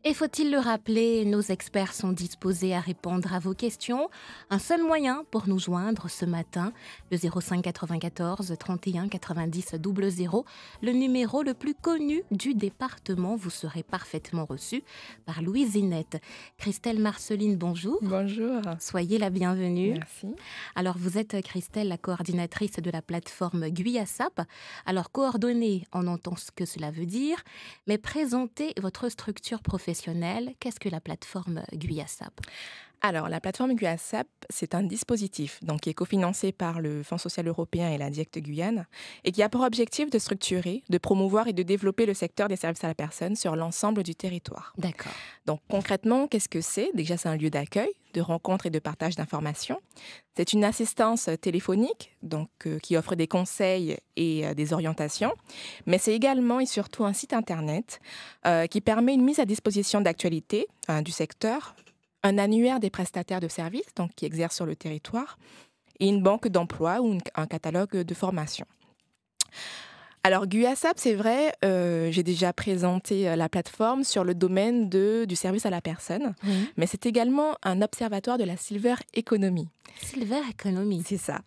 Et faut-il le rappeler, nos experts sont disposés à répondre à vos questions. Un seul moyen pour nous joindre ce matin, le 05 94 31 90 00, le numéro le plus connu du département. Vous serez parfaitement reçu par Louisinette. Christelle Marceline, bonjour. Bonjour. Soyez la bienvenue. Merci. Alors, vous êtes, Christelle, la coordinatrice de la plateforme GUIASAP. Alors, coordonner, on entend ce que cela veut dire, mais présentez votre structure professionnelle. Qu'est-ce que la plateforme GUIASAP ? Alors, la plateforme GUIASAP, c'est un dispositif qui est cofinancé par le Fonds social européen et la DIECT Guyane et qui a pour objectif de structurer, de promouvoir et de développer le secteur des services à la personne sur l'ensemble du territoire. D'accord. Donc, concrètement, qu'est-ce que c'est ? Déjà, c'est un lieu d'accueil, de rencontre et de partage d'informations. C'est une assistance téléphonique qui offre des conseils et des orientations, mais c'est également et surtout un site internet qui permet une mise à disposition d'actualités du secteur, un annuaire des prestataires de services qui exercent sur le territoire et une banque d'emploi ou un catalogue de formation. Alors, GUIASAP, c'est vrai, j'ai déjà présenté la plateforme sur le domaine du service à la personne, mais c'est également un observatoire de la Silver Economy. Silver Economy. C'est ça.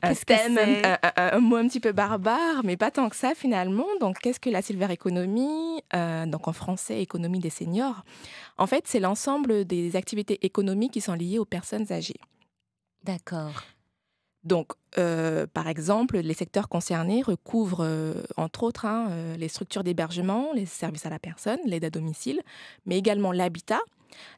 Qu'est-ce que c'est ? Un mot un petit peu barbare, mais pas tant que ça finalement. Donc, qu'est-ce que la Silver Economy ? En français, économie des seniors. En fait, c'est l'ensemble des activités économiques qui sont liées aux personnes âgées. D'accord. Donc, par exemple, les secteurs concernés recouvrent, entre autres, les structures d'hébergement, les services à la personne, l'aide à domicile, mais également l'habitat,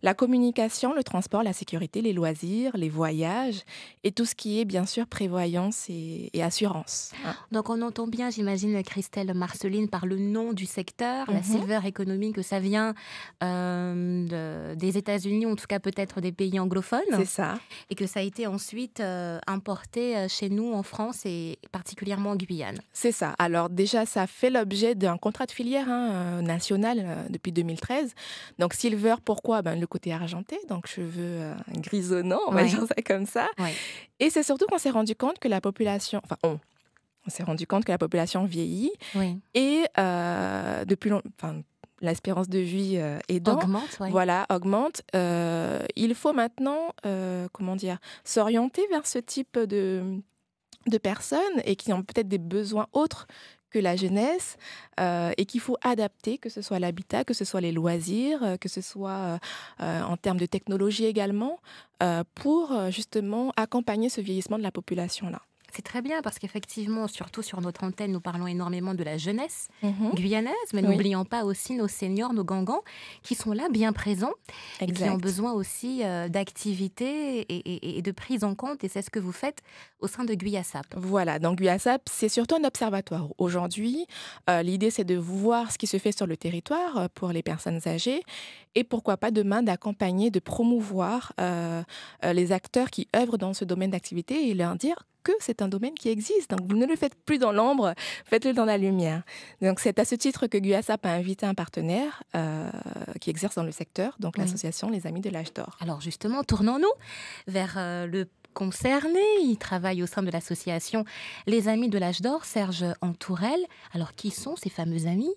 la communication, le transport, la sécurité, les loisirs, les voyages et tout ce qui est, bien sûr, prévoyance et assurance. Donc, on entend bien, j'imagine, Christelle Marceline, par le nom du secteur, la Silver Economy, que ça vient des États-Unis, en tout cas peut-être des pays anglophones. C'est ça. Et que ça a été ensuite importé chez nous en France et particulièrement en Guyane. C'est ça. Alors déjà, ça fait l'objet d'un contrat de filière national depuis 2013. Donc Silver, pourquoi ? Le côté argenté, donc cheveux grisonnants, on va dire ça comme ça. Ouais. Et c'est surtout qu'on s'est rendu compte que la population, on s'est rendu compte que la population vieillit et depuis l'espérance de vie aidant, augmente. Il faut maintenant, s'orienter vers ce type de personnes et qui ont peut-être des besoins autres que la jeunesse et qu'il faut adapter, que ce soit l'habitat, que ce soit les loisirs, que ce soit en termes de technologie également, pour justement accompagner ce vieillissement de la population-là. C'est très bien parce qu'effectivement, surtout sur notre antenne, nous parlons énormément de la jeunesse guyanaise, mais n'oublions pas aussi nos seniors, nos gangans, qui sont là bien présents et qui ont besoin aussi d'activités et de prise en compte. Et c'est ce que vous faites au sein de GUIASAP. Voilà, donc GUIASAP, c'est surtout un observatoire. Aujourd'hui, l'idée, c'est de voir ce qui se fait sur le territoire pour les personnes âgées et pourquoi pas demain d'accompagner, de promouvoir les acteurs qui œuvrent dans ce domaine d'activité et leur dire que c'est un domaine qui existe. Donc, vous ne le faites plus dans l'ombre, faites-le dans la lumière. Donc, c'est à ce titre que GUIASAP a invité un partenaire qui exerce dans le secteur, donc l'association Les Amis de l'Âge d'Or. Alors, justement, tournons-nous vers le concerné. Il travaille au sein de l'association Les Amis de l'Âge d'Or, Serge Antourelle. Alors, qui sont ces fameux amis ?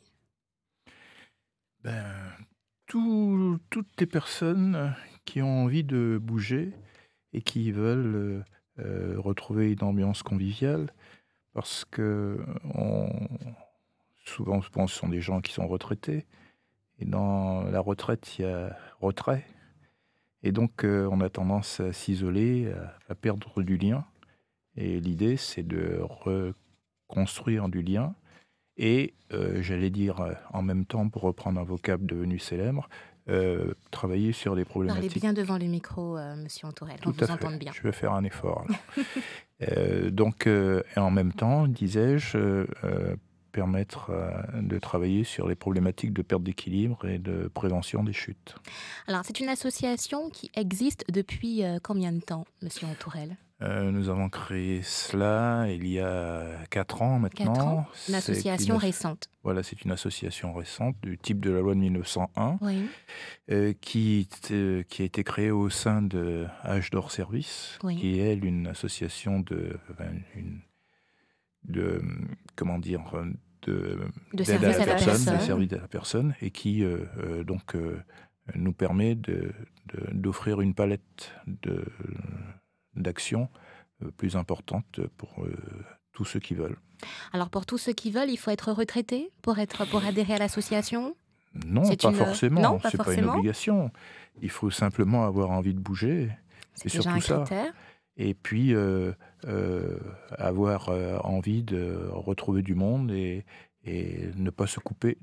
Toutes les personnes qui ont envie de bouger et qui veulent retrouver une ambiance conviviale, parce que souvent, je pense, ce sont des gens qui sont retraités, et dans la retraite, il y a retrait, et donc on a tendance à s'isoler, à perdre du lien, et l'idée, c'est de reconstruire du lien, et j'allais dire en même temps, pour reprendre un vocable devenu célèbre, travailler sur des problématiques. Parlez bien devant le micro, monsieur Antourelle, on vous entend bien. Je vais faire un effort. Et en même temps, disais-je, permettre de travailler sur les problématiques de perte d'équilibre et de prévention des chutes. Alors, c'est une association qui existe depuis combien de temps, monsieur Antourelle ? Nous avons créé cela il y a 4 ans maintenant. 4 ans ? Une association récente. Voilà, c'est une association récente du type de la loi de 1901 qui a été créée au sein de Âge d'Or Service, qui est une association De d'aide à service la à la personne, de personne. service à la personne, et qui nous permet d'offrir une palette d'actions plus importante pour tous ceux qui veulent. Alors pour tous ceux qui veulent, il faut être retraité pour adhérer à l'association? Non, C'est pas Non, forcément, pas c'est pas une forcément. obligation. Il faut simplement avoir envie de bouger, C'est c'est déjà un surtout ça. critère. Et puis avoir envie de retrouver du monde et ne pas se couper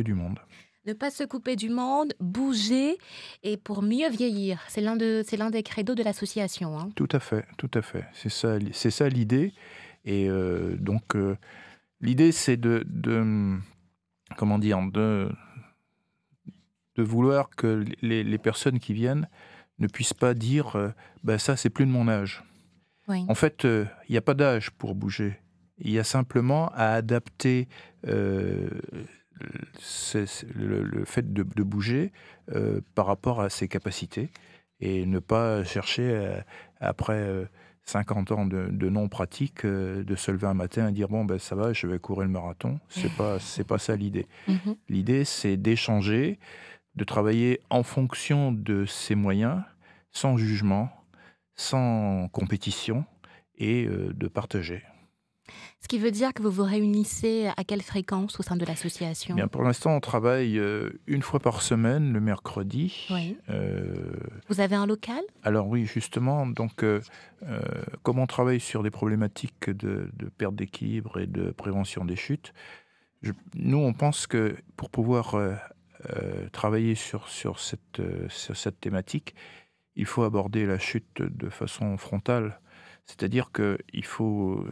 du monde. Ne pas se couper du monde, bouger et pour mieux vieillir. C'est l'un des credos de l'association, hein. Tout à fait, tout à fait. C'est ça l'idée. Et donc l'idée, c'est comment dire, de vouloir que les personnes qui viennent ne puissent pas dire ça, c'est plus de mon âge. Oui. En fait, il n'y a pas d'âge pour bouger. Il y a simplement à adapter le fait de bouger par rapport à ses capacités et ne pas chercher, après 50 ans de non-pratique, de se lever un matin et dire « bon, ça va, je vais courir le marathon ». C'est pas ça l'idée. Mhm. L'idée, c'est d'échanger, de travailler en fonction de ses moyens, sans jugement, sans compétition, et de partager. Ce qui veut dire que vous vous réunissez à quelle fréquence au sein de l'association? Bien, pour l'instant, on travaille une fois par semaine, le mercredi. Oui. Vous avez un local? Alors oui, justement, donc comme on travaille sur des problématiques de perte d'équilibre et de prévention des chutes, nous, on pense que pour pouvoir travailler sur cette thématique, il faut aborder la chute de façon frontale. C'est-à-dire qu'il faut...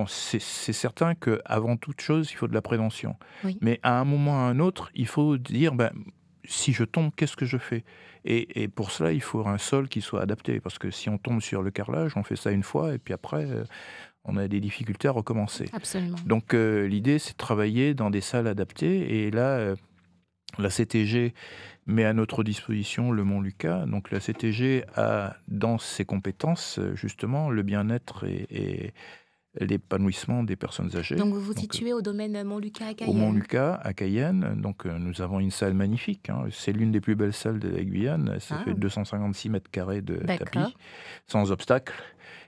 c'est certain qu'avant toute chose, il faut de la prévention. Oui. Mais à un moment ou à un autre, il faut dire, si je tombe, qu'est-ce que je fais ? Et pour cela, il faut un sol qui soit adapté. Parce que si on tombe sur le carrelage, on fait ça une fois, et puis après, on a des difficultés à recommencer. Absolument. Donc l'idée, c'est de travailler dans des salles adaptées. Et là, la CTG met à notre disposition le Mont Lucas. Donc la CTG a dans ses compétences justement le bien-être et l'épanouissement des personnes âgées. Donc vous vous situez au domaine Mont-Lucas à Cayenne? Au Mont Lucas à Cayenne. Donc nous avons une salle magnifique, hein. C'est l'une des plus belles salles de la Guyane. Ça fait 256 mètres carrés de tapis, sans obstacle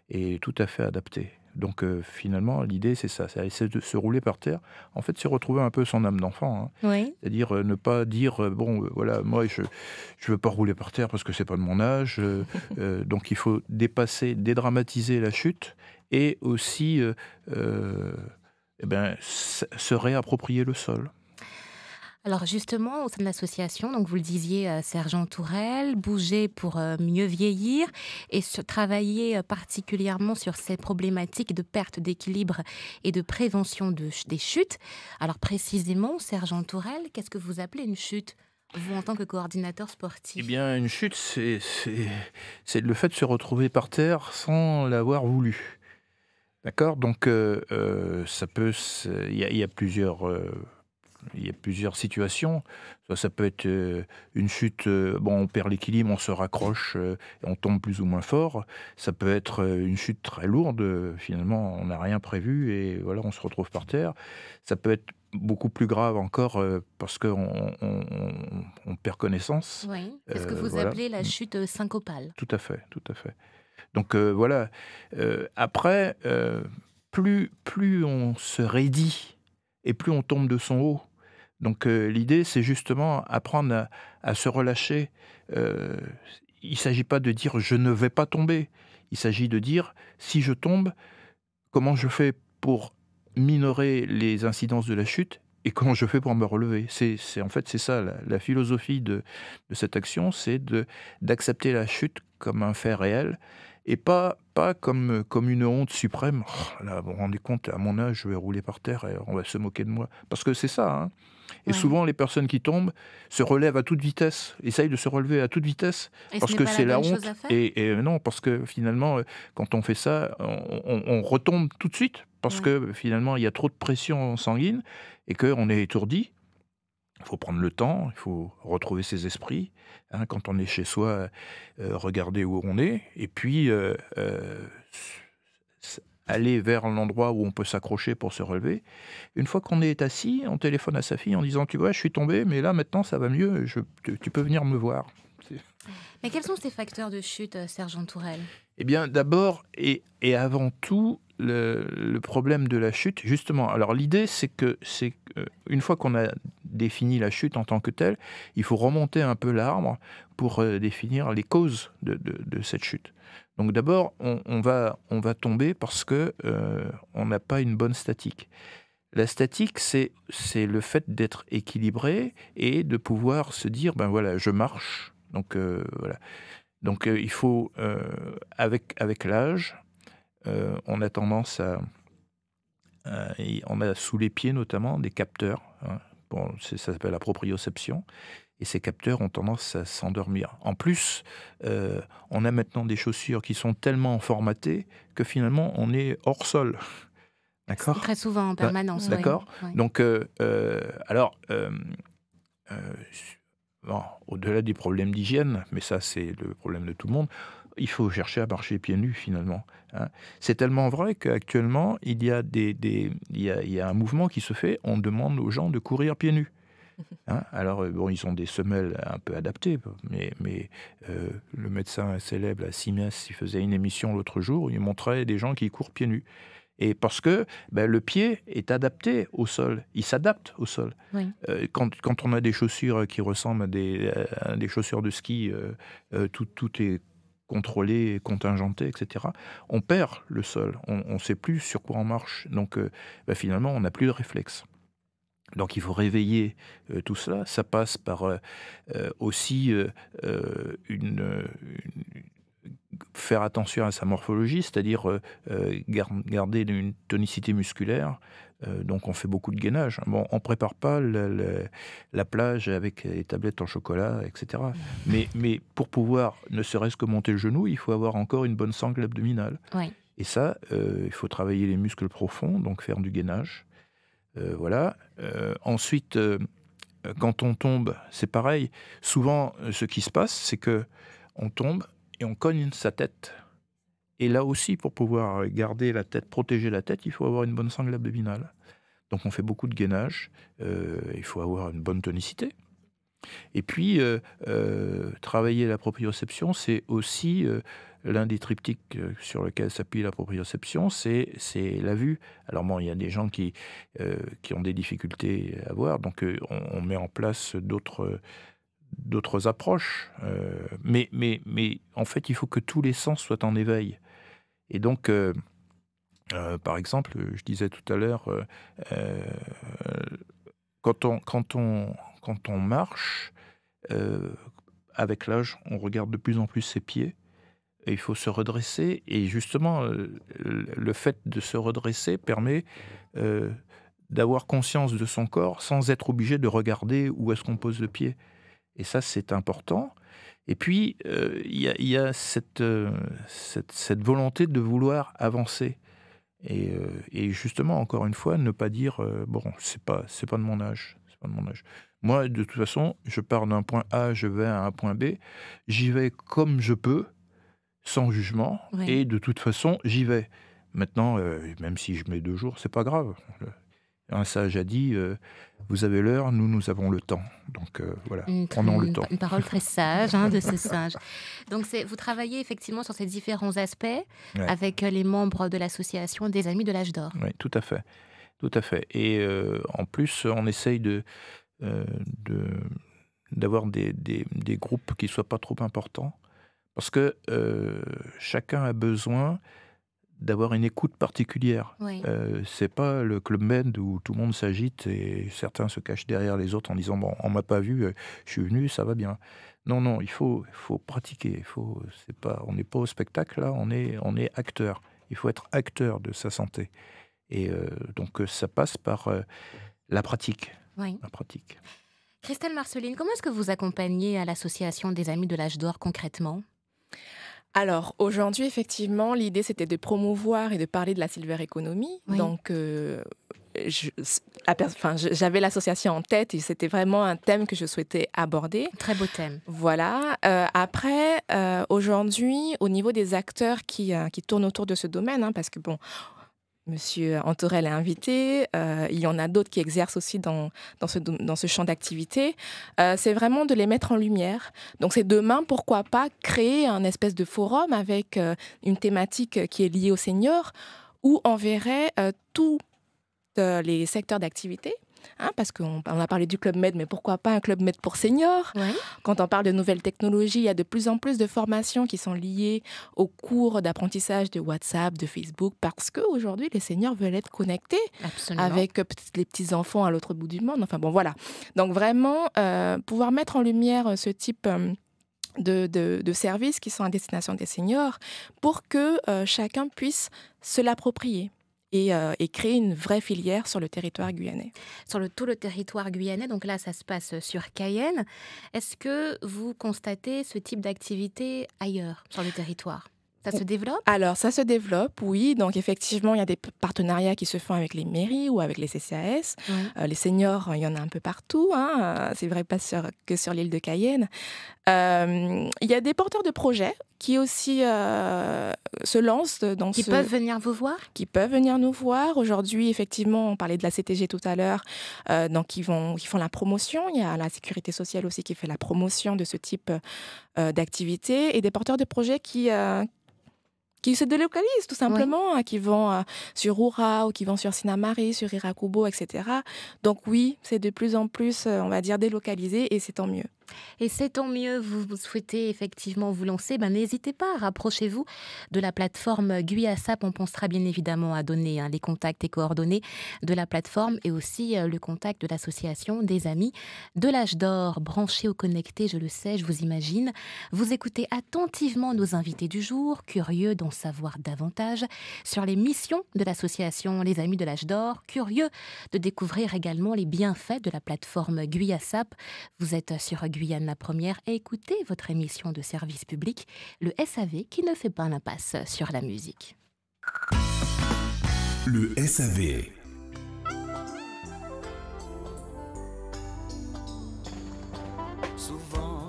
et tout à fait adapté. Donc finalement, l'idée, c'est ça, c'est de se rouler par terre. En fait, c'est retrouver un peu son âme d'enfant, hein. Oui. C'est-à-dire ne pas dire, voilà, moi, je veux pas rouler par terre parce que c'est pas de mon âge. Donc il faut dédramatiser la chute et aussi se réapproprier le sol. Alors justement, au sein de l'association, donc vous le disiez, Sergent Tourelle, bouger pour mieux vieillir et travailler particulièrement sur ces problématiques de perte d'équilibre et de prévention des chutes. Alors précisément, Sergent Tourelle, qu'est-ce que vous appelez une chute, vous en tant que coordinateur sportif? Eh bien, une chute, c'est le fait de se retrouver par terre sans l'avoir voulu. D'accord ? Donc, ça peut... Il y a plusieurs... Il y a plusieurs situations. Ça peut être une chute, on perd l'équilibre, on se raccroche, on tombe plus ou moins fort. Ça peut être une chute très lourde, finalement, on n'a rien prévu et voilà, on se retrouve par terre. Ça peut être beaucoup plus grave encore parce qu'on perd connaissance. Oui, c'est ce que vous appelez la chute syncopale. Tout à fait, tout à fait. Donc voilà. Après, plus on se raidit et plus on tombe de son haut. Donc l'idée, c'est justement apprendre à se relâcher. Il ne s'agit pas de dire « je ne vais pas tomber ». Il s'agit de dire « si je tombe, comment je fais pour minorer les incidences de la chute et comment je fais pour me relever ». En fait, c'est ça, la philosophie de cette action, c'est d'accepter la chute comme un fait réel et pas comme une honte suprême. Oh, là, vous vous rendez compte, à mon âge, je vais rouler par terre et on va se moquer de moi. Parce que c'est ça, hein. Et souvent, les personnes qui tombent se relèvent à toute vitesse, essayent de se relever à toute vitesse, parce que c'est la honte. Et non, parce que finalement, quand on fait ça, on retombe tout de suite, parce que finalement, il y a trop de pression sanguine et qu'on est étourdi. Il faut prendre le temps, il faut retrouver ses esprits. Hein, quand on est chez soi, regarder où on est, et puis aller vers l'endroit où on peut s'accrocher pour se relever. Une fois qu'on est assis, on téléphone à sa fille en disant « Tu vois, je suis tombé, mais là, maintenant, ça va mieux, tu peux venir me voir. » Mais quels sont ces facteurs de chute, sergent Tourelle? Eh bien, d'abord et avant tout, le problème de la chute, justement. Alors, l'idée, c'est une fois qu'on a défini la chute en tant que telle, il faut remonter un peu l'arbre pour définir les causes de cette chute. Donc, d'abord, on va tomber parce que on n'a pas une bonne statique. La statique, c'est le fait d'être équilibré et de pouvoir se dire, ben voilà, je marche. Donc, voilà. Donc, il faut, avec l'âge, on a tendance on a sous les pieds notamment des capteurs. Hein. Bon, ça s'appelle la proprioception. Et ces capteurs ont tendance à s'endormir. En plus, on a maintenant des chaussures qui sont tellement formatées que finalement, on est hors sol. D'accord ? Très souvent, en permanence. D'accord ? Oui. Donc, alors... bon, au-delà des problèmes d'hygiène, mais ça c'est le problème de tout le monde, il faut chercher à marcher pieds nus finalement. Hein. C'est tellement vrai qu'actuellement il y a il y a un mouvement qui se fait, on demande aux gens de courir pieds nus. Hein. Alors bon, ils ont des semelles un peu adaptées, mais le médecin célèbre à Simias, il faisait une émission l'autre jour, il montrait des gens qui courent pieds nus. Et parce que le pied est adapté au sol, il s'adapte au sol. Oui. Quand on a des chaussures qui ressemblent à des chaussures de ski, tout est contrôlé, contingenté, etc., on perd le sol, on ne sait plus sur quoi on marche. Donc finalement, on n'a plus de réflexe. Donc il faut réveiller tout cela. Ça passe par aussi faire attention à sa morphologie, c'est-à-dire garder une tonicité musculaire. Donc on fait beaucoup de gainage. Bon, on ne prépare pas la plage avec les tablettes en chocolat, etc. Mais pour pouvoir ne serait-ce que monter le genou, il faut avoir encore une bonne sangle abdominale. Oui. Et ça, il faut travailler les muscles profonds, donc faire du gainage. Voilà. Ensuite, quand on tombe, c'est pareil. Souvent, ce qui se passe, c'est que on tombe et on cogne sa tête. Et là aussi, pour pouvoir garder la tête, protéger la tête, il faut avoir une bonne sangle abdominale. Donc on fait beaucoup de gainage, il faut avoir une bonne tonicité. Et puis, travailler la proprioception, c'est aussi l'un des triptyques sur lequel s'appuie la proprioception, c'est la vue. Alors bon, il y a des gens qui ont des difficultés à voir, donc on met en place d'autres approches, mais en fait, il faut que tous les sens soient en éveil. Et donc, par exemple, je disais tout à l'heure, quand on marche, avec l'âge, on regarde de plus en plus ses pieds, et il faut se redresser, et justement, le fait de se redresser permet d'avoir conscience de son corps sans être obligé de regarder où est-ce qu'on pose le pied. Et ça, c'est important. Et puis, il y a cette volonté de vouloir avancer. Et justement, encore une fois, ne pas dire bon, c'est pas de mon âge. C'est pas de mon âge. Moi, de toute façon, je pars d'un point A, je vais à un point B. J'y vais comme je peux, sans jugement. Oui. Et de toute façon, j'y vais. Maintenant, même si je mets 2 jours, c'est pas grave. Un sage a dit vous avez l'heure, nous avons le temps. Donc voilà, prenons le temps. Une parole très sage de ce sage. Donc vous travaillez effectivement sur ces différents aspects avec les membres de l'association des Amis de l'Âge d'Or. Oui, tout à fait. Tout à fait. Et en plus, on essaye d'avoir des groupes qui ne soient pas trop importants. Parce que chacun a besoin d'avoir une écoute particulière. Oui. C'est pas le Club Med où tout le monde s'agite et certains se cachent derrière les autres en disant bon, on m'a pas vu, je suis venu, ça va bien. Non, il faut pratiquer. On n'est pas au spectacle là, on est acteur. Il faut être acteur de sa santé. Et donc ça passe par la pratique. Oui. La pratique. Christelle Marceline, comment est-ce que vous accompagnez à l'association des Amis de l'Âge d'Or concrètement ? Alors, aujourd'hui, effectivement, l'idée, c'était de promouvoir et de parler de la silver economy. Oui. Donc, j'avais l'association en tête et c'était vraiment un thème que je souhaitais aborder. Très beau thème. Voilà. Après, aujourd'hui, au niveau des acteurs qui tournent autour de ce domaine, parce que bon, Monsieur Antorel est invité. Il y en a d'autres qui exercent aussi dans ce champ d'activité. C'est vraiment de les mettre en lumière. Donc, c'est demain, pourquoi pas, créer un espèce de forum avec une thématique qui est liée aux seniors où on verrait tous les secteurs d'activité. Parce qu'on a parlé du Club Med, mais pourquoi pas un Club Med pour seniors? Ouais. Quand on parle de nouvelles technologies, il y a de plus en plus de formations qui sont liées aux cours d'apprentissage de WhatsApp, de Facebook, parce qu'aujourd'hui, les seniors veulent être connectés Absolument. avec les petits-enfants à l'autre bout du monde. Enfin bon, voilà. Donc vraiment, pouvoir mettre en lumière ce type de services qui sont à destination des seniors pour que chacun puisse se l'approprier. Et créer une vraie filière sur le territoire guyanais. Sur tout le territoire guyanais, donc là, ça se passe sur Cayenne. Est-ce que vous constatez ce type d'activité ailleurs, sur le territoire? Ça se développe? Alors, ça se développe, oui. Donc, effectivement, il y a des partenariats qui se font avec les mairies ou avec les CCAS. Les seniors, il y en a un peu partout. C'est vrai, pas que sur l'île de Cayenne. Il y a des porteurs de projets qui aussi se lancent dans Qui peuvent venir vous voir? Qui peuvent venir nous voir. Aujourd'hui, effectivement, on parlait de la CTG tout à l'heure. Donc, ils font la promotion. Il y a la sécurité sociale aussi qui fait la promotion de ce type d'activité. Et des porteurs de projets qui se délocalisent tout simplement, qui vont sur Oura ou qui vont sur Sinamari, sur Irakubo, etc. Donc oui, c'est de plus en plus, on va dire, délocalisé et c'est tant mieux. Et c'est tant mieux, vous souhaitez effectivement vous lancer, n'hésitez pas, rapprochez-vous de la plateforme GUIASAP. On pensera bien évidemment à donner les contacts et coordonnées de la plateforme et aussi le contact de l'association des Amis de l'Âge d'Or. Branchés ou connectés, je le sais, je vous imagine. Vous écoutez attentivement nos invités du jour, curieux d'en savoir davantage sur les missions de l'association Les Amis de l'Âge d'Or, curieux de découvrir également les bienfaits de la plateforme GUIASAP. Vous êtes sur Guyane la première et écoutez votre émission de service public, le SAV qui ne fait pas l'impasse sur la musique. Le SAV. Souvent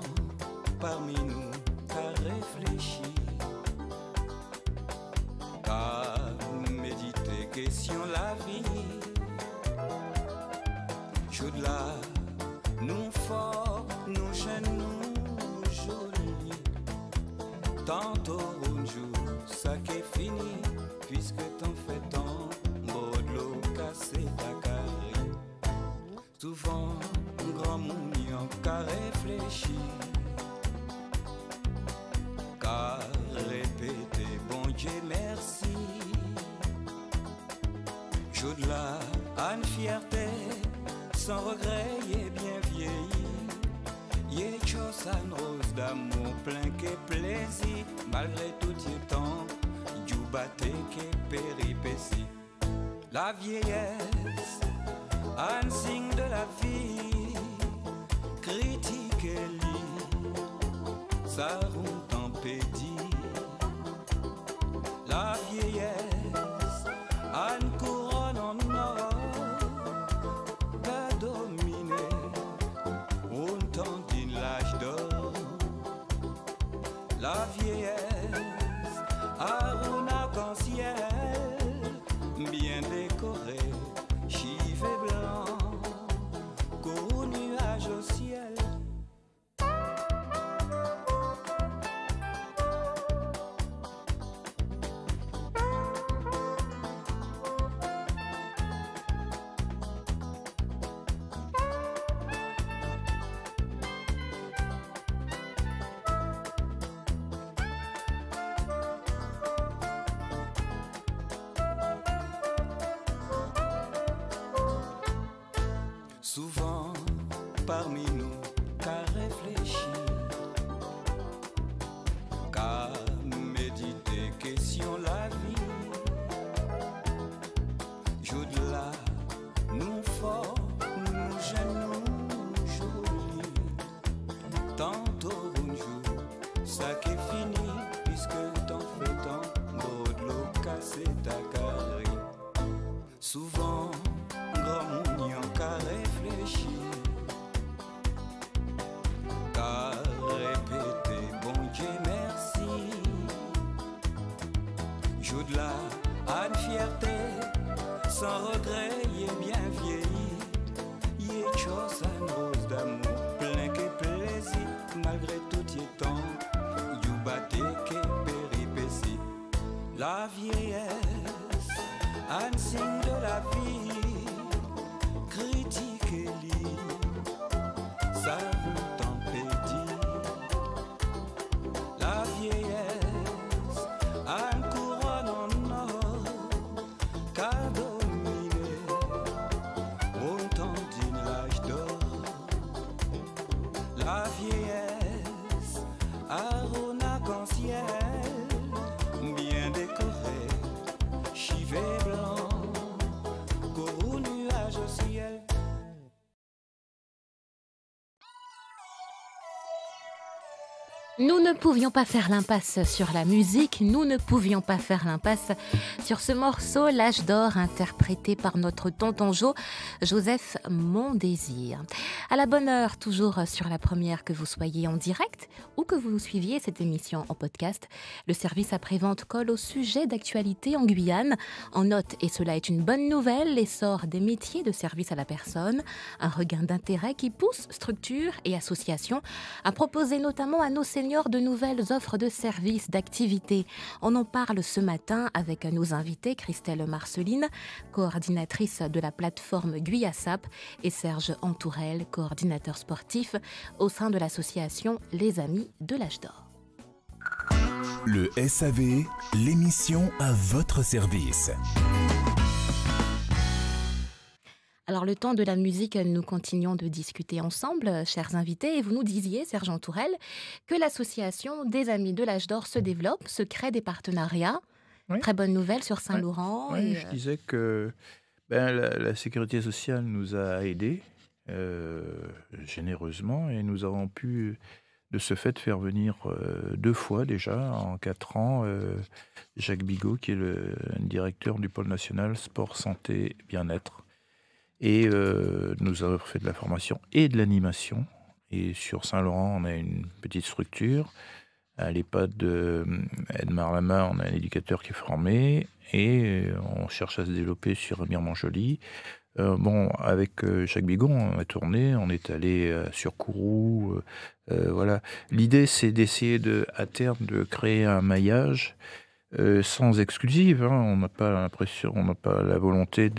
parmi nous, t'as réfléchi, t'as médité, question la vie. Chaud de là, nous forts, nous jeunes, nous jolis. Tantôt un jour, ça qu'est fini, puisque t'en fais tant, beau de l'eau cassée ta carré. Souvent, un grand mounion qu'a réfléchi, qu'a répété, bon Dieu merci. Chaud de là, à une fierté, sans regret, il est bien vieilli. Il est chose en rose d'amour plein que plaisir. Malgré tout il temps, du batté que péripétie. La vieillesse, un signe de la vie. Critique et lit, ça roule tempédie. La vieillesse, un couronne en or. La vieillesse a un arc-en-ciel bien décoré, chive et blanc, qu'au nuage au ciel. Souvent parmi nous, qu'a réfléchi, qu'a médité, question la vie. Jour de là, nous forts, nous jeunes, nous jolis. Tantôt un jour, ça qu'est fini, puisque t'en fais tant, beau de l'eau cassée ta carré. Souvent, grand mounion qu'a réfléchi, qu'a répété, bon Dieu merci. à vieillesse, à ciel, bien décoré, chivé blanc, courroux nuage au ciel. Nous ne pouvions pas faire l'impasse sur la musique, nous ne pouvions pas faire l'impasse sur ce morceau, L'âge d'or, interprété par notre tonton Jo, Joseph Mondésir. À la bonne heure, toujours sur la première, que vous soyez en direct ou que vous suiviez cette émission en podcast, le service après-vente colle au sujet d'actualité en Guyane. En note, et cela est une bonne nouvelle, l'essor des métiers de service à la personne, un regain d'intérêt qui pousse structures et associations à proposer notamment à nos seniors de nouvelles offres de services, d'activités. On en parle ce matin avec nos invités, Christelle Marceline, coordinatrice de la plateforme Guyasap, et Serge Antourelle, coordinateur sportif au sein de l'association Les Amis de l'Âge d'Or. Le SAV, l'émission à votre service. Alors, le temps de la musique, nous continuons de discuter ensemble, chers invités, et vous nous disiez, Serge Antourelle, que l'association des Amis de l'Âge d'Or se développe, se crée des partenariats. Oui. Très bonne nouvelle sur Saint-Laurent. Oui, je disais que la sécurité sociale nous a aidés généreusement, et nous avons pu, de ce fait, faire venir 2 fois déjà, en 4 ans, Jacques Bigot, qui est le directeur du pôle national sport, santé, bien-être. Et nous avons fait de la formation et de l'animation. Et sur Saint-Laurent, on a une petite structure. À l'EHPAD de Edmar-Lama, on a un éducateur qui est formé. Et on cherche à se développer sur Miremont-Joly. Avec Jacques Bigon, on a tourné, on est allé sur Kourou. Voilà. L'idée, c'est d'essayer à terme de créer un maillage sans exclusive, hein. On n'a pas l'impression, on n'a pas la volonté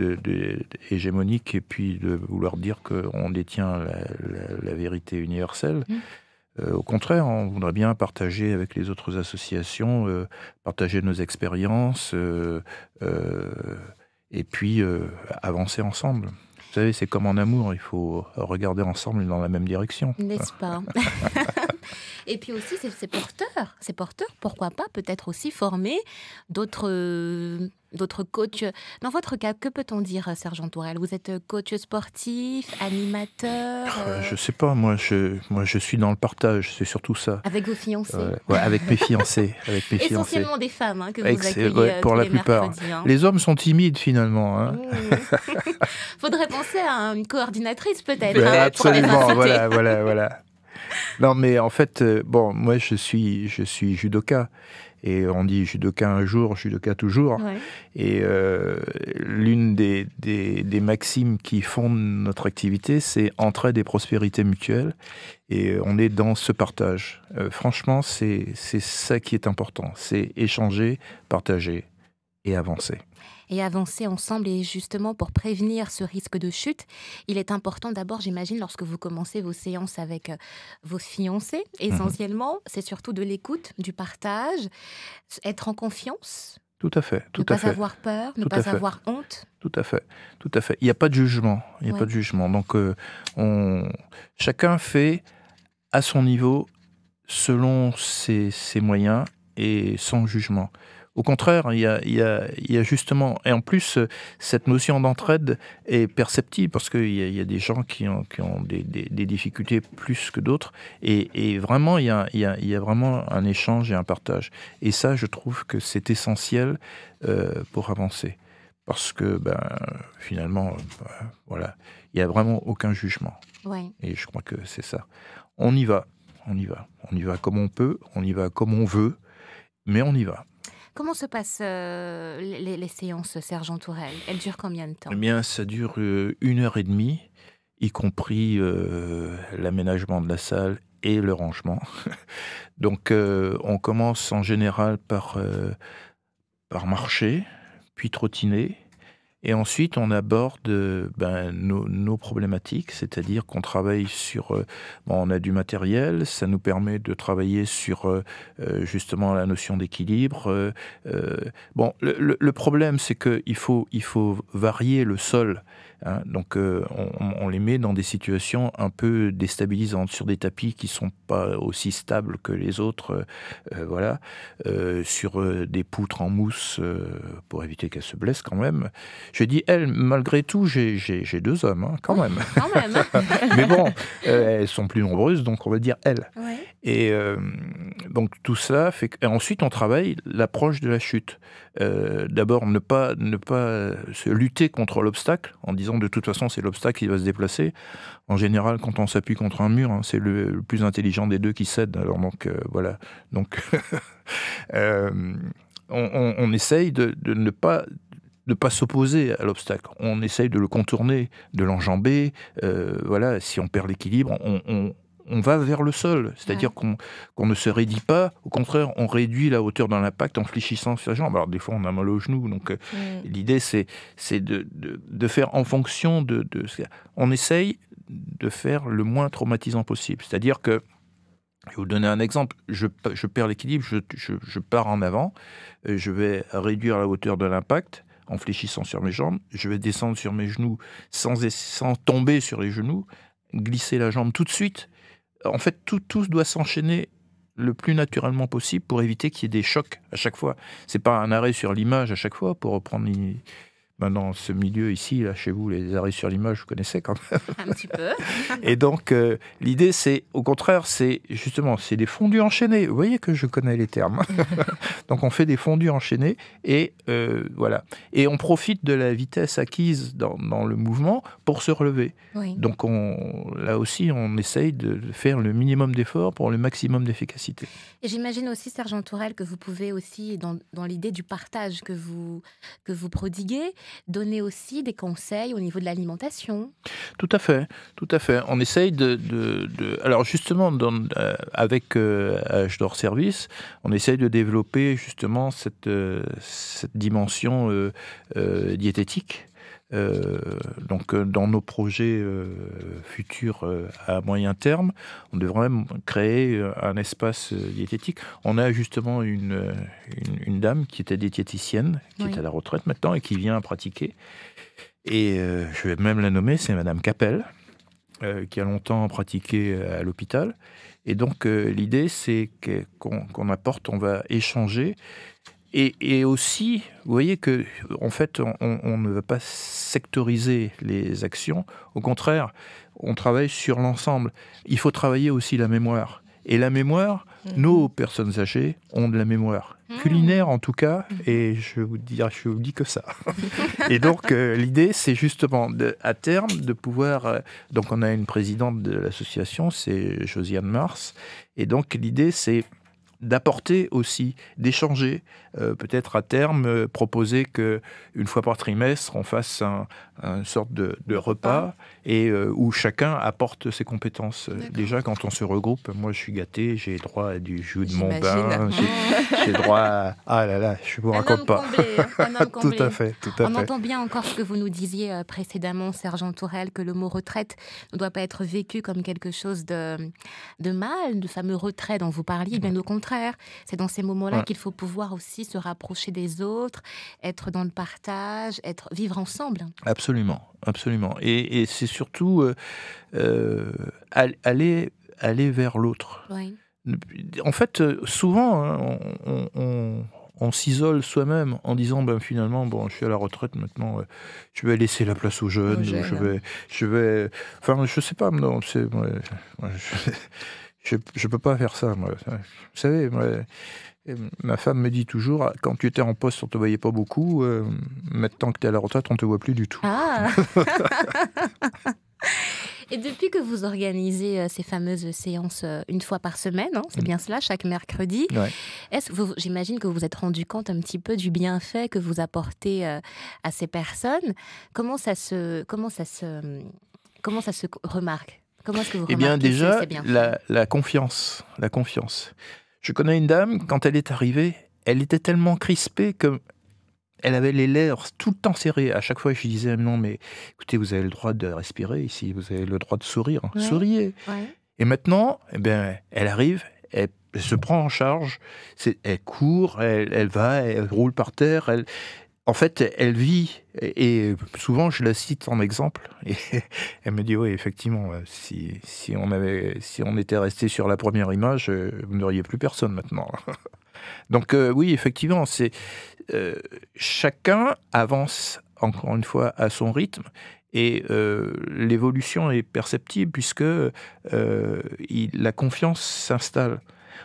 hégémonique et puis de vouloir dire qu'on détient la vérité universelle. Au contraire, on voudrait bien partager avec les autres associations, partager nos expériences et puis avancer ensemble. Vous savez, c'est comme en amour, il faut regarder ensemble dans la même direction. N'est-ce pas? Et puis aussi, c'est porteur, pourquoi pas, peut-être aussi former d'autres coachs. Dans votre cas, que peut-on dire, Serge Antourelle? Vous êtes coach sportif, animateur Je sais pas, moi je suis dans le partage, c'est surtout ça. Avec vos fiancés? Ouais, avec mes fiancés. Essentiellement des femmes que vous accueillez pour la plupart. Mercredis. Les hommes sont timides finalement. Hein. Faudrait penser à une coordinatrice peut-être. Absolument, voilà. Non, mais en fait, moi je suis judoka. Et on dit judoka un jour, judoka toujours. Ouais. Et l'une des maximes qui fondent notre activité, c'est entraide et prospérité mutuelle. Et on est dans ce partage. Franchement, c'est ça qui est important. C'est échanger, partager et avancer. Et avancer ensemble, et justement pour prévenir ce risque de chute, il est important d'abord, j'imagine, lorsque vous commencez vos séances avec vos fiancés, essentiellement, c'est surtout de l'écoute, du partage, être en confiance. Tout à fait. Ne pas avoir peur, ne pas avoir honte. Tout à fait. Il n'y a pas de jugement. Donc, chacun fait à son niveau, selon ses moyens et sans jugement. Au contraire, il y a justement... Et en plus, cette notion d'entraide est perceptible parce qu'il y a des gens qui ont des difficultés plus que d'autres. Et vraiment, il y a vraiment un échange et un partage. Et ça, je trouve que c'est essentiel pour avancer. Parce que, finalement, il n'y a vraiment aucun jugement. Ouais. Et je crois que c'est ça. On y va. On y va comme on peut, on y va comme on veut, mais on y va. Comment se passent les séances, Serge Antourelle? Elles durent combien de temps? Eh bien, ça dure 1h30, y compris l'aménagement de la salle et le rangement. Donc, on commence en général par marcher, puis trottiner. Et ensuite, on aborde nos problématiques, c'est-à-dire qu'on travaille sur... on a du matériel, ça nous permet de travailler sur justement la notion d'équilibre. Le problème, c'est qu'il faut varier le sol. Hein. Donc, on les met dans des situations un peu déstabilisantes, sur des tapis qui ne sont pas aussi stables que les autres, voilà, sur des poutres en mousse, pour éviter qu'elles se blessent quand même. Je dis, elles, malgré tout, j'ai 2 hommes, hein, quand même. Quand même. Mais bon, elles sont plus nombreuses, donc on va dire elles. Ouais. Et donc tout ça fait qu'ensuite on travaille l'approche de la chute. D'abord ne pas se lutter contre l'obstacle en disant de toute façon c'est l'obstacle qui va se déplacer. En général, quand on s'appuie contre un mur, hein, c'est le plus intelligent des deux qui cède. Alors donc voilà. Donc on essaye de ne pas s'opposer à l'obstacle. On essaye de le contourner, de l'enjamber. Voilà, si on perd l'équilibre, on va vers le sol. C'est-à-dire qu'on ne se raidit pas. Au contraire, on réduit la hauteur de l'impact en fléchissant sa jambe. Alors, des fois, on a mal au genou. Donc, l'idée, c'est de faire en fonction de... On essaye de faire le moins traumatisant possible. C'est-à-dire que, je vais vous donner un exemple. Je perds l'équilibre, je pars en avant. Je vais réduire la hauteur de l'impact en fléchissant sur mes jambes. Je vais descendre sur mes genoux sans tomber sur les genoux, glisser la jambe tout de suite. En fait, tout doit s'enchaîner le plus naturellement possible pour éviter qu'il y ait des chocs à chaque fois. C'est pas un arrêt sur l'image à chaque fois pour reprendre maintenant ce milieu ici, là, chez vous, les arrêts sur l'image, vous connaissez quand même. Un petit peu. Et donc, l'idée, c'est, au contraire, c'est des fondus enchaînés. Vous voyez que je connais les termes. Donc, on fait des fondus enchaînés et voilà. Et on profite de la vitesse acquise dans le mouvement pour se relever. Oui. Donc, là aussi, on essaye de faire le minimum d'efforts pour le maximum d'efficacité. Et j'imagine aussi, Sergent Tourelle, que vous pouvez aussi, dans l'idée du partage que vous prodiguez, donner aussi des conseils au niveau de l'alimentation. Tout à fait, tout à fait. On essaye alors justement, avec Âge d'Or Service, on essaye de développer justement cette dimension diététique. Donc, dans nos projets futurs à moyen terme, on devrait même créer un espace diététique. On a justement une dame qui était diététicienne, qui est à la retraite maintenant et qui vient pratiquer. Et je vais même la nommer, c'est Madame Capel, qui a longtemps pratiqué à l'hôpital. Et donc, l'idée, c'est qu'on apporte, on va échanger. Et aussi, vous voyez que, en fait, on ne va pas sectoriser les actions. Au contraire, on travaille sur l'ensemble. Il faut travailler aussi la mémoire. Et la mémoire, nos personnes âgées ont de la mémoire. Culinaire, en tout cas, et je vous dis que ça. Et donc, l'idée, c'est justement, à terme, de pouvoir... donc, on a une présidente de l'association, c'est Josiane Mars. Et donc, l'idée, c'est d'apporter aussi, d'échanger, peut-être à terme, proposer qu'une fois par trimestre, on fasse une sorte de repas et où chacun apporte ses compétences. Déjà, quand on se regroupe, moi je suis gâté, j'ai droit à du jus de mon bain, j'ai droit à... Ah là là, je ne vous raconte pas. Un homme comblé. Tout à fait. On entend bien encore ce que vous nous disiez précédemment, Sergent Tourelle, que le mot retraite ne doit pas être vécu comme quelque chose de mal, de fameux retrait dont vous parliez, bien au contraire. C'est dans ces moments-là qu'il faut pouvoir aussi se rapprocher des autres, être dans le partage, vivre ensemble. Absolument, absolument. Et c'est surtout aller vers l'autre. Oui. En fait, souvent, hein, on s'isole soi-même en disant finalement, je suis à la retraite maintenant, je vais laisser la place aux jeunes, je vais... Enfin, je sais pas, non, je peux pas faire ça, moi. Vous savez, ma femme me dit toujours, quand tu étais en poste, on te voyait pas beaucoup. Maintenant que tu es à la retraite, on te voit plus du tout. Ah. Et depuis que vous organisez ces fameuses séances une fois par semaine, hein, c'est bien cela, chaque mercredi, j'imagine que vous vous êtes rendu compte un petit peu du bienfait que vous apportez à ces personnes. Comment ça se remarque ? Comment est-ce que vous remarquez bien, déjà, ces bienfaits ? la confiance. Je connais une dame, quand elle est arrivée, elle était tellement crispée que elle avait les lèvres tout le temps serrées. À chaque fois, je lui disais, non, mais écoutez, vous avez le droit de respirer ici, vous avez le droit de sourire. Ouais. Souriez. Ouais. Et maintenant, elle arrive, elle se prend en charge, elle court, elle va, elle roule par terre, En fait, elle vit, et souvent je la cite en exemple, et elle me dit oui, effectivement, si on était resté sur la première image, vous n'auriez plus personne maintenant. Donc oui, effectivement, chacun avance encore une fois à son rythme, et l'évolution est perceptible puisque la confiance s'installe.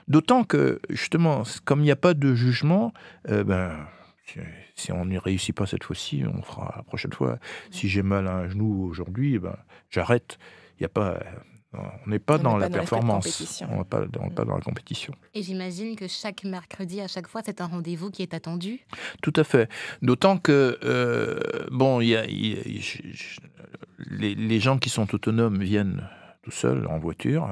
D'autant que justement, comme il n'y a pas de jugement, si on n'y réussit pas cette fois-ci, on fera la prochaine fois. Si j'ai mal à un genou aujourd'hui, j'arrête. Il y a pas, on n'est pas dans la performance. On n'est pas dans la compétition. Et j'imagine que chaque mercredi, à chaque fois, c'est un rendez-vous qui est attendu. Tout à fait. D'autant que, les gens qui sont autonomes viennent tout seuls, en voiture.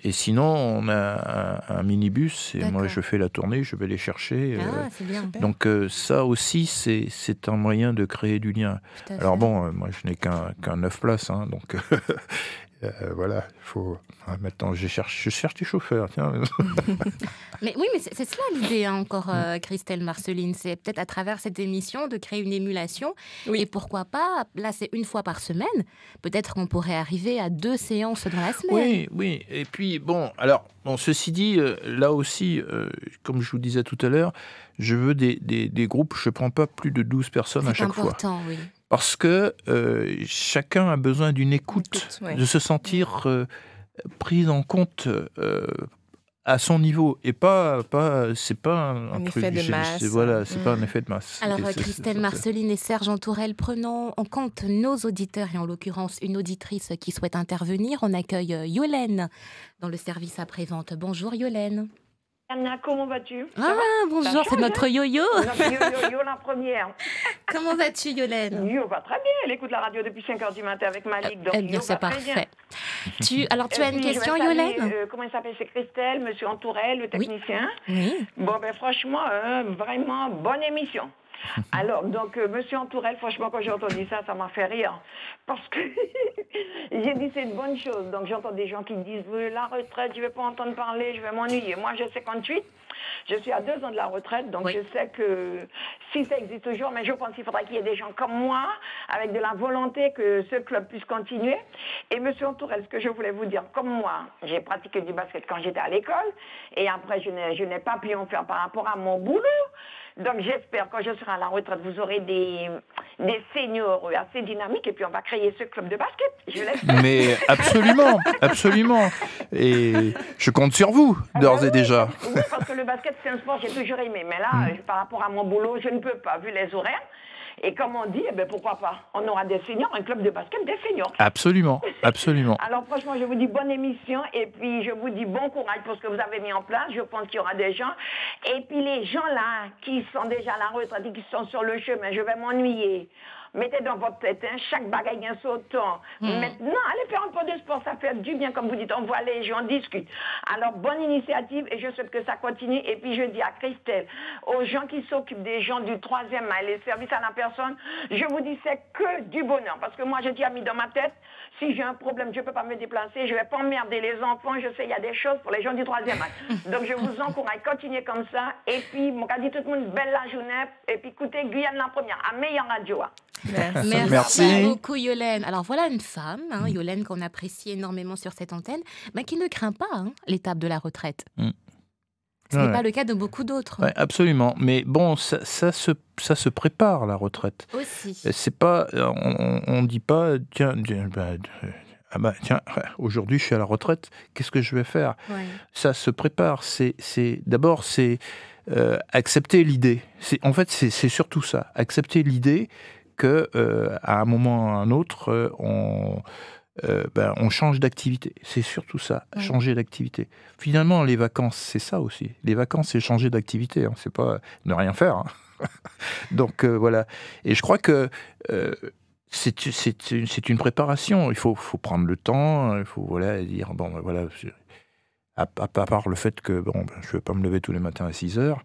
Et sinon, on a un minibus, et D'accord. moi je fais la tournée, je vais les chercher. C'est bien. Donc ça aussi, c'est un moyen de créer du lien. Tout à Alors fait. bon, moi je n'ai qu'un 9 places, hein, donc voilà, il faut... maintenant, je cherche des chauffeurs, tiens. Mais oui, mais c'est cela l'idée, hein, encore, Christelle Marceline. C'est peut-être à travers cette émission de créer une émulation. Oui. Et pourquoi pas, là c'est une fois par semaine, peut-être qu'on pourrait arriver à 2 séances dans la semaine. Oui. Et puis bon, alors, ceci dit, là aussi, comme je vous disais tout à l'heure, je veux des groupes, je ne prends pas plus de 12 personnes à chaque fois. C'est important, oui. Parce que chacun a besoin d'une écoute, ouais. de se sentir pris en compte à son niveau, et c'est pas un truc effet de masse. c'est pas un effet de masse. Alors, Et Christelle Marceline et Serge Entourelle, prenons en compte nos auditeurs, et en l'occurrence une auditrice qui souhaite intervenir. On accueille Yolène dans le service après-vente. Bonjour Yolène. Anna, comment vas-tu? Ah, bonjour, c'est notre yo-yo. Yo, la première. Comment vas-tu Yolène? Yo va très bien, elle écoute la radio depuis 5h du matin avec Malik, donc Eh bien, Yo c'est va très bien. parfait. Alors, tu as une puis, question je vais saluer, Yolène? comment il s'appelle? C'est Christelle, monsieur Entourelle, le technicien. Oui. Bon, franchement, vraiment, bonne émission. Alors, donc, monsieur Entourelle, franchement, quand j'ai entendu ça, ça m'a fait rire. Parce que j'ai dit, c'est une bonne chose. Donc, j'entends des gens qui disent, la retraite, je ne vais pas entendre parler, je vais m'ennuyer. Moi, j'ai 58. Je suis à 2 ans de la retraite, donc Oui. je sais que si ça existe toujours, mais je pense qu'il faudra qu'il y ait des gens comme moi, avec de la volonté que ce club puisse continuer. Et monsieur Entourelle, ce que je voulais vous dire, comme moi, j'ai pratiqué du basket quand j'étais à l'école, et après je n'ai pas pu en faire par rapport à mon boulot. Donc j'espère quand je serai à la retraite, vous aurez des seniors assez dynamiques, et puis on va créer ce club de basket, je l'espère. Mais absolument. Et je compte sur vous, d'ores et déjà. Oui, parce que le basket, c'est un sport que j'ai toujours aimé. Mais là, par rapport à mon boulot, je ne peux pas, vu les horaires. Et comme on dit, pourquoi pas? On aura des seniors, un club de basket des seniors. Absolument. Alors franchement, je vous dis bonne émission, et puis je vous dis bon courage pour ce que vous avez mis en place. Je pense qu'il y aura des gens. Et puis les gens là, qui sont déjà à la retraite et qui sont sur le chemin, je vais m'ennuyer. Mettez dans votre tête, chaque bagaille gagne son temps. Maintenant, allez faire un peu de sport, ça fait du bien, comme vous dites. On voit les gens, on discute. Alors, bonne initiative, et je souhaite que ça continue. Et puis, je dis à Christelle, aux gens qui s'occupent des gens du 3e âge, les services à la personne, je vous dis, c'est que du bonheur. Parce que moi, j'ai déjà mis dans ma tête, si j'ai un problème, je ne peux pas me déplacer, je ne vais pas emmerder les enfants. Je sais, il y a des choses pour les gens du 3e âge. Donc, je vous encourage, continuez comme ça. Et puis, mon cas dit tout le monde, belle la journée. Et puis, écoutez, Guyane la première, à meilleure radio. Merci beaucoup Yolène. Alors voilà une femme, Yolène, qu'on apprécie énormément sur cette antenne, mais qui ne craint pas l'étape de la retraite. Ce n'est pas le cas de beaucoup d'autres. Ouais, absolument. Mais bon, ça se prépare, la retraite. Aussi. C'est pas, on ne dit pas, tiens, aujourd'hui je suis à la retraite, qu'est-ce que je vais faire? Ça se prépare. D'abord, c'est accepter l'idée. En fait, c'est surtout ça. Accepter l'idée que à un moment ou à un autre, on change d'activité. C'est surtout ça, changer d'activité. Finalement, les vacances, c'est ça aussi. Les vacances, c'est changer d'activité. C'est pas ne rien faire. Donc voilà. Et je crois que c'est une préparation. Il faut prendre le temps. Il faut dire à part le fait que je ne vais pas me lever tous les matins à 6 heures.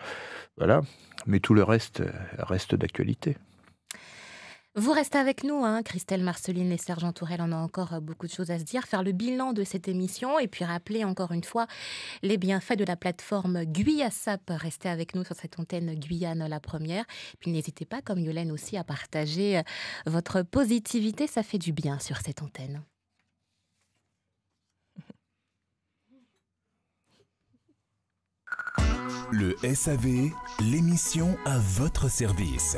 Voilà. Mais tout le reste d'actualité. Vous restez avec nous, hein, Christelle Marceline et Sergent Tourelle, on a encore beaucoup de choses à se dire, faire le bilan de cette émission et puis rappeler encore une fois les bienfaits de la plateforme GuyaSap. Restez avec nous sur cette antenne Guyane la première. Puis n'hésitez pas, comme Yolène aussi, à partager votre positivité, ça fait du bien sur cette antenne. Le SAV, l'émission à votre service.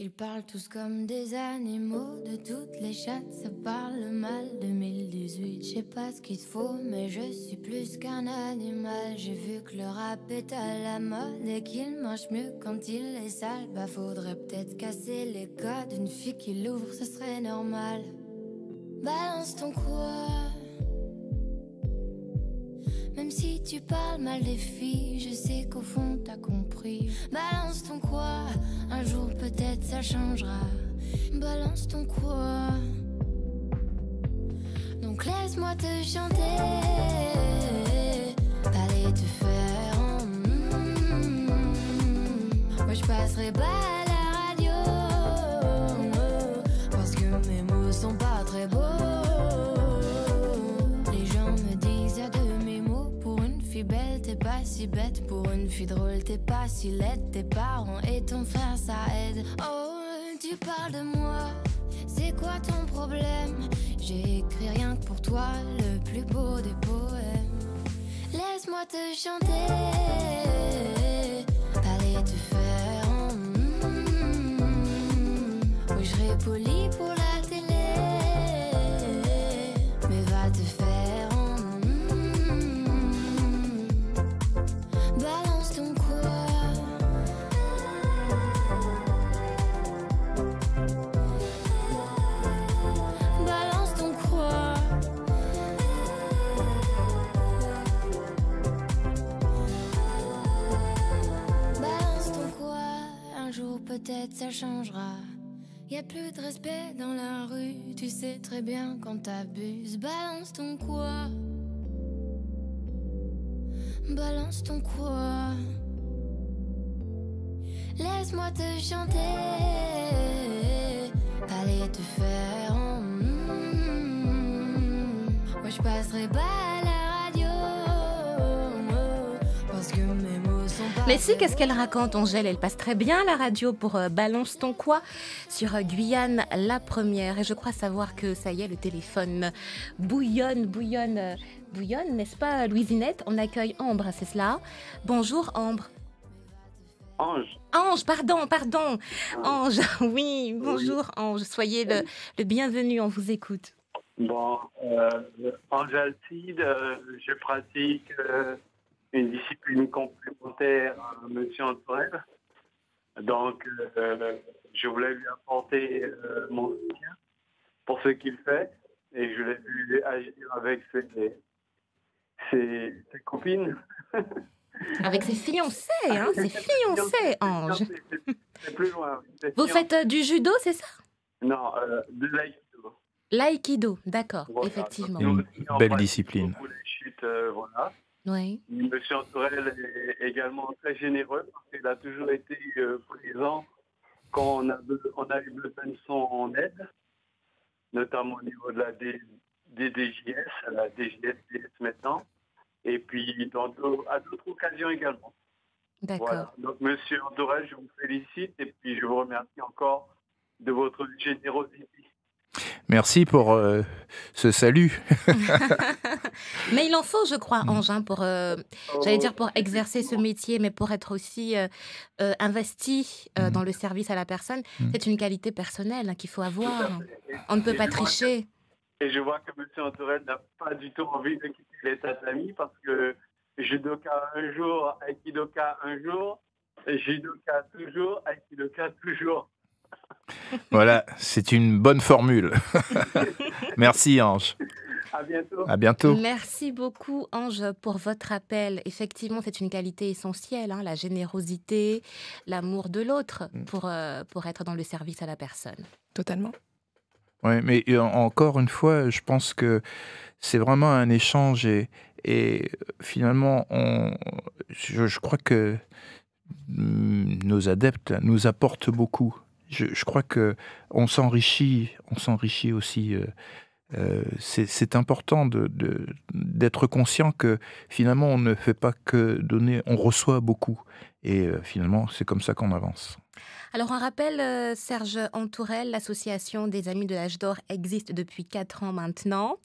Ils parlent tous comme des animaux, de toutes les chattes, ça parle mal. 2018, je sais pas ce qu'il te faut, mais je suis plus qu'un animal. J'ai vu que le rap est à la mode et qu'il mange mieux quand il est sale. Bah faudrait peut-être casser les codes, une fille qui l'ouvre, ce serait normal. Balance ton quoi. Même si tu parles mal des filles, je sais qu'au fond t'as compris. Balance ton quoi, un jour peut-être ça changera. Balance ton quoi. Donc laisse-moi te chanter. Allez te faire en Moi je passerai pas à la radio, parce que mes mots sont pas très beaux. Belle, t'es pas si bête. Pour une fille drôle, t'es pas si laide. Tes parents et ton frère, ça aide. Oh, tu parles de moi, c'est quoi ton problème? J'ai écrit rien que pour toi, le plus beau des poèmes. Laisse-moi te chanter. Allez te faire en Oui, je serai poli pour la télé, mais va te faire. Balance ton quoi. Balance ton quoi. Balance ton quoi. Un jour peut-être ça changera. Y'a plus de respect dans la rue. Tu sais très bien quand t'abuses. Balance ton quoi. Balance ton quoi. Laisse-moi te chanter. Allez te faire en Moi je passerai pas à la radio, parce que mes mots sont pas. Mais si, qu'est-ce qu'elle raconte, Angèle? Elle passe très bien la radio pour Balance ton quoi sur Guyane la première. Et je crois savoir que ça y est, le téléphone bouillonne, n'est-ce pas, Louisinette? On accueille Ambre, c'est cela? Bonjour Ambre. Ange, pardon. Ange, oui, bonjour Ange. Soyez le bienvenu, on vous écoute. Bon, Ange Alcide, je pratique une discipline complémentaire à Monsieur Antoine. Donc, je voulais lui apporter mon soutien pour ce qu'il fait. Et je l'ai vu agir avec ses copines. Avec ses fiancés, hein, ses fiancés, Ange. C'est plus loin. Vous faites du judo, c'est ça? Non, de l'aïkido. L'aïkido, d'accord, Voilà. effectivement. Une belle discipline. Beaucoup les chutes, voilà. Oui. Monsieur Antourelle est également très généreux parce qu'il a toujours été présent quand on a eu besoin de son aide, notamment au niveau de la DGS, la DGS maintenant, et puis à d'autres occasions également. D'accord. Voilà. Donc, Monsieur Antourelle, je vous félicite et puis je vous remercie encore de votre générosité. Merci pour ce salut. Mais il en faut, je crois, Ange, hein, pour, j'allais dire pour exercer ce métier, mais pour être aussi investi dans le service à la personne. C'est une qualité personnelle, hein, qu'il faut avoir. On ne peut pas tricher. Et je vois que M. Antourelle n'a pas du tout envie de quitter l'état d'amis parce que judoka un jour, aikidoka un jour, judoka toujours, aikidoka toujours. Voilà, c'est une bonne formule. Merci Ange. À bientôt. À bientôt. Merci beaucoup Ange pour votre appel. Effectivement, c'est une qualité essentielle, hein, la générosité, l'amour de l'autre pour être dans le service à la personne. Totalement. Oui, mais encore une fois, je pense que c'est vraiment un échange et finalement, je crois que nos adeptes nous apportent beaucoup. Je crois qu'on s'enrichit aussi. C'est important d'être conscient que finalement on ne fait pas que donner, on reçoit beaucoup. Et finalement, c'est comme ça qu'on avance. Alors, un rappel, Serge Antourelle, l'association des Amis de l'Âge d'Or existe depuis 4 ans maintenant.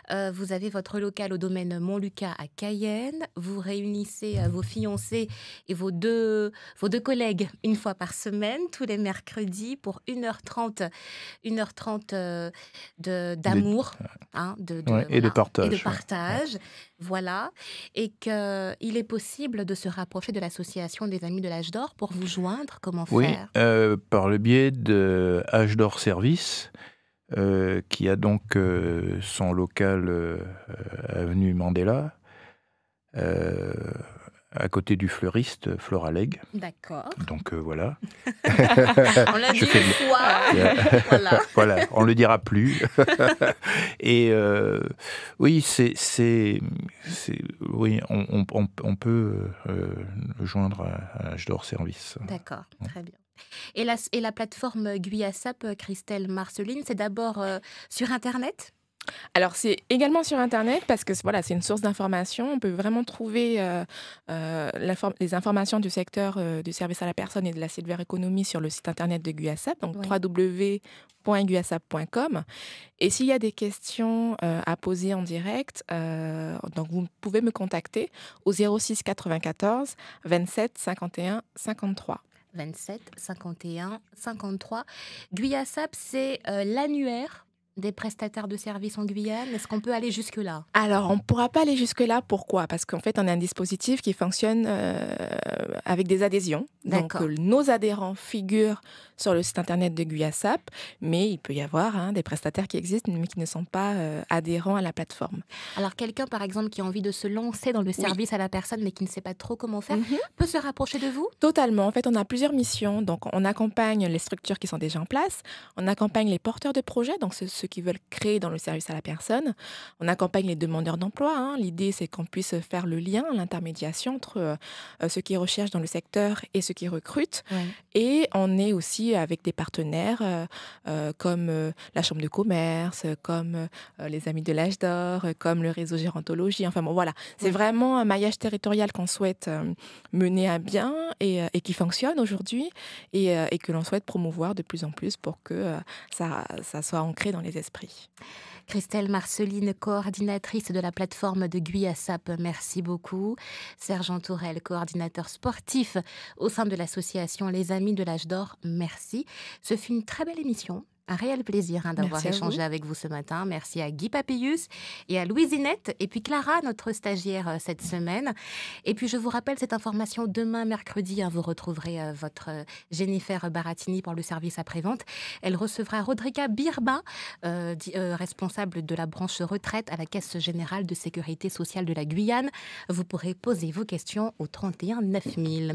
Vous avez votre local au domaine Montlucas à Cayenne. Vous réunissez vos fiancés et vos deux collègues une fois par semaine, tous les mercredis, pour 1h30 d'amour. Et de partage. Et de partage, voilà. Et qu'il est possible de se rapprocher de l'association des Amis de l'Âge d'Or pour vous joindre. Comment faire ? Par le biais de Âge d'Or Service, qui a donc son local avenue Mandela, à côté du fleuriste Floraleg. D'accord. Donc voilà. On l'a dit une fois. Voilà, on ne le dira plus. Et oui, oui, on peut le joindre à Âge d'Or Service. D'accord, très bien. Et la plateforme GUIASAP, Christelle Marceline, c'est d'abord sur Internet ? Alors, c'est également sur Internet parce que voilà, c'est une source d'information. On peut vraiment trouver les informations du secteur du service à la personne et de la silver economy sur le site Internet de GUIASAP, donc www.guiasap.com. Et s'il y a des questions à poser en direct, donc vous pouvez me contacter au 06 94 27 51 53. 27 51 53. GUIASAP, c'est l'annuaire des prestataires de services en Guyane. Est-ce qu'on peut aller jusque-là ? Alors, on ne pourra pas aller jusque-là. Pourquoi ? Parce qu'en fait, on a un dispositif qui fonctionne avec des adhésions. D'accord. Donc, nos adhérents figurent sur le site Internet de GUIASAP, mais il peut y avoir des prestataires qui existent, mais qui ne sont pas adhérents à la plateforme. Alors, quelqu'un, par exemple, qui a envie de se lancer dans le service à la personne, mais qui ne sait pas trop comment faire, peut se rapprocher de vous ? Totalement. En fait, on a plusieurs missions. Donc, on accompagne les structures qui sont déjà en place. On accompagne les porteurs de projets, donc ceux qui veulent créer dans le service à la personne. On accompagne les demandeurs d'emploi. L'idée, c'est qu'on puisse faire le lien, l'intermédiation entre ceux qui recherchent dans le secteur et ceux qui recrutent. Ouais. Et on est aussi avec des partenaires comme la Chambre de commerce, comme les Amis de l'Âge d'Or, comme le réseau Gérontologie. Enfin bon, voilà. C'est vraiment un maillage territorial qu'on souhaite mener à bien et qui fonctionne aujourd'hui et que l'on souhaite promouvoir de plus en plus pour que ça soit ancré dans les esprits. Christelle Marceline, coordinatrice de la plateforme de GUIASAP, merci beaucoup. Serge Antourelle, coordinateur sportif au sein de l'association Les Amis de l'Âge d'Or, merci. Ce fut une très belle émission. Un réel plaisir d'avoir échangé avec vous ce matin. Merci à Guy Papillus et à Louisinette et puis Clara, notre stagiaire cette semaine. Et puis je vous rappelle cette information, demain mercredi, vous retrouverez votre Jennifer Baratini pour le service après-vente. Elle recevra Rodriga Birba, responsable de la branche retraite à la Caisse générale de sécurité sociale de la Guyane. Vous pourrez poser vos questions au 31 9000.